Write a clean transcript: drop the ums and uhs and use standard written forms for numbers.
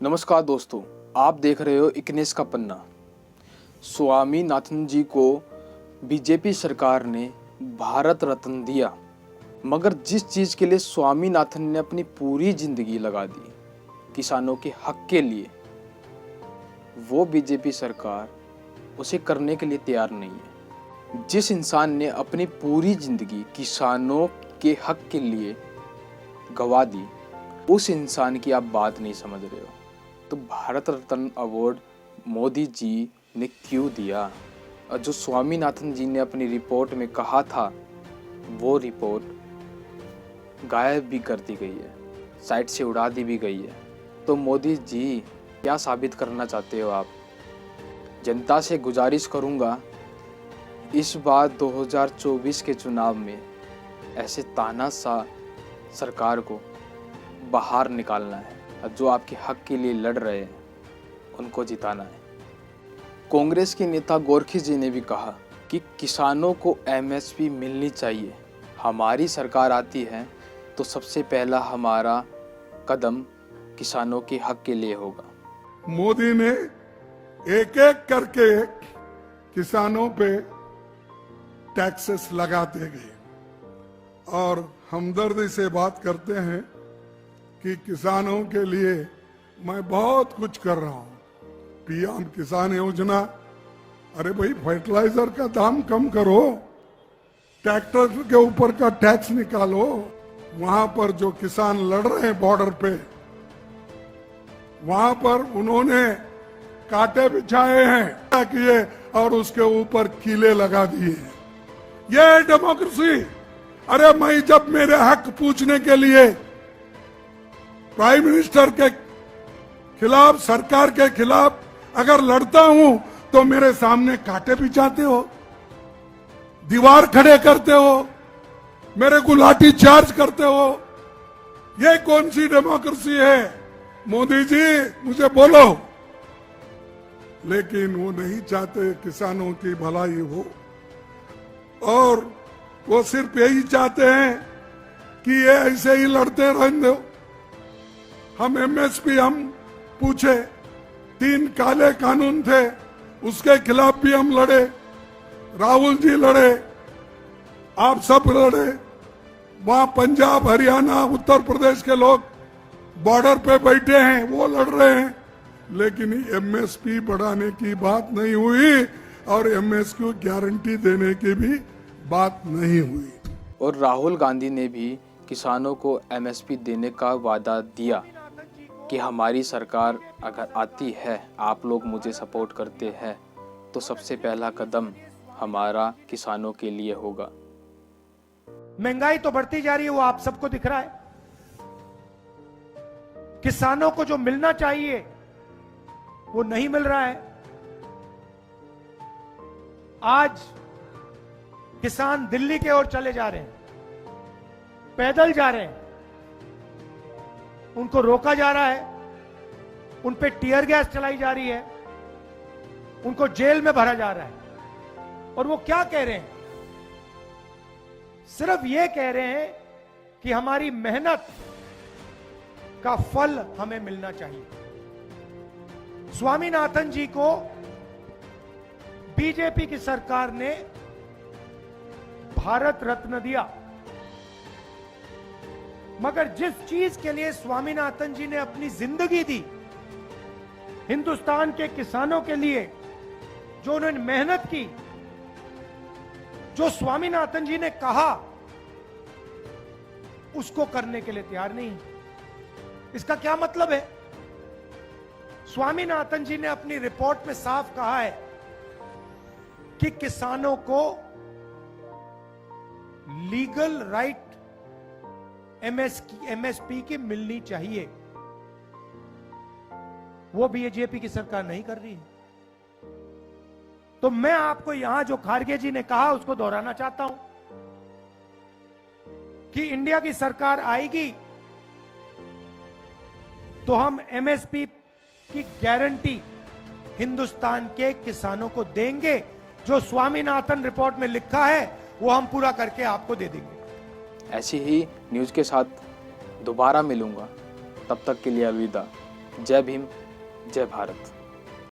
नमस्कार दोस्तों, आप देख रहे हो इकनेस का पन्ना। स्वामीनाथन जी को बीजेपी सरकार ने भारत रत्न दिया, मगर जिस चीज़ के लिए स्वामीनाथन ने अपनी पूरी जिंदगी लगा दी, किसानों के हक के लिए, वो बीजेपी सरकार उसे करने के लिए तैयार नहीं है। जिस इंसान ने अपनी पूरी जिंदगी किसानों के हक के लिए गवा दी, उस इंसान की आप बात नहीं समझ रहे हो। तो भारत रत्न अवार्ड मोदी जी ने क्यों दिया? और जो स्वामीनाथन जी ने अपनी रिपोर्ट में कहा था, वो रिपोर्ट गायब भी कर दी गई है, साइट से उड़ा दी भी गई है। तो मोदी जी क्या साबित करना चाहते हो आप? जनता से गुजारिश करूंगा, इस बार 2024 के चुनाव में ऐसे तानाशाह सरकार को बाहर निकालना है और जो आपके हक के लिए लड़ रहे हैं उनको जिताना है। कांग्रेस के नेता गोरखी जी ने भी कहा कि किसानों को एमएसपी मिलनी चाहिए। हमारी सरकार आती है तो सबसे पहला हमारा कदम किसानों के हक के लिए होगा। मोदी ने एक एक करके किसानों पे टैक्सेस लगाते गए और हमदर्दी से बात करते हैं कि किसानों के लिए मैं बहुत कुछ कर रहा हूं। पीएम किसान योजना, अरे भाई फर्टिलाइजर का दाम कम करो, ट्रैक्टर के ऊपर का टैक्स निकालो। वहां पर जो किसान लड़ रहे हैं बॉर्डर पे, वहां पर उन्होंने कांटे बिछाए हैं किए और उसके ऊपर कीले लगा दिए। ये डेमोक्रेसी। अरे मैं जब मेरे हक पूछने के लिए प्राइम मिनिस्टर के खिलाफ, सरकार के खिलाफ अगर लड़ता हूं तो मेरे सामने कांटे बिछाते हो, दीवार खड़े करते हो, मेरे को लाठी चार्ज करते हो। ये कौन सी डेमोक्रेसी है? मोदी जी मुझे बोलो। लेकिन वो नहीं चाहते किसानों की भलाई हो, और वो सिर्फ यही चाहते हैं कि ये ऐसे ही लड़ते रहने दो। हम एमएसपी हम पूछे, 3 काले कानून थे, उसके खिलाफ भी हम लड़े, राहुल जी लड़े, आप सब लड़े। वहां पंजाब, हरियाणा, उत्तर प्रदेश के लोग बॉर्डर पे बैठे हैं, वो लड़ रहे हैं। लेकिन एमएसपी बढ़ाने की बात नहीं हुई और एमएसपी गारंटी देने की भी बात नहीं हुई। और राहुल गांधी ने भी किसानों को एमएसपी देने का वादा दिया कि हमारी सरकार अगर आती है, आप लोग मुझे सपोर्ट करते हैं, तो सबसे पहला कदम हमारा किसानों के लिए होगा। महंगाई तो बढ़ती जा रही है, वो आप सबको दिख रहा है। किसानों को जो मिलना चाहिए वो नहीं मिल रहा है। आज किसान दिल्ली के ओर चले जा रहे हैं, पैदल जा रहे हैं, उनको रोका जा रहा है, उन पे टीयर गैस चलाई जा रही है, उनको जेल में भरा जा रहा है। और वो क्या कह रहे हैं? सिर्फ ये कह रहे हैं कि हमारी मेहनत का फल हमें मिलना चाहिए। स्वामीनाथन जी को बीजेपी की सरकार ने भारत रत्न दिया, मगर जिस चीज के लिए स्वामीनाथन जी ने अपनी जिंदगी दी, हिंदुस्तान के किसानों के लिए जो उन्होंने मेहनत की, जो स्वामीनाथन जी ने कहा, उसको करने के लिए तैयार नहीं। इसका क्या मतलब है? स्वामीनाथन जी ने अपनी रिपोर्ट में साफ कहा है कि किसानों को लीगल राइट एमएसपी की मिलनी चाहिए। वो बीजेपी की सरकार नहीं कर रही है। तो मैं आपको यहां जो खारगे जी ने कहा उसको दोहराना चाहता हूं कि इंडिया की सरकार आएगी तो हम एमएसपी की गारंटी हिंदुस्तान के किसानों को देंगे। जो स्वामीनाथन रिपोर्ट में लिखा है वो हम पूरा करके आपको दे देंगे। ऐसी ही न्यूज़ के साथ दोबारा मिलूंगा, तब तक के लिए अलविदा। जय भीम, जय भारत।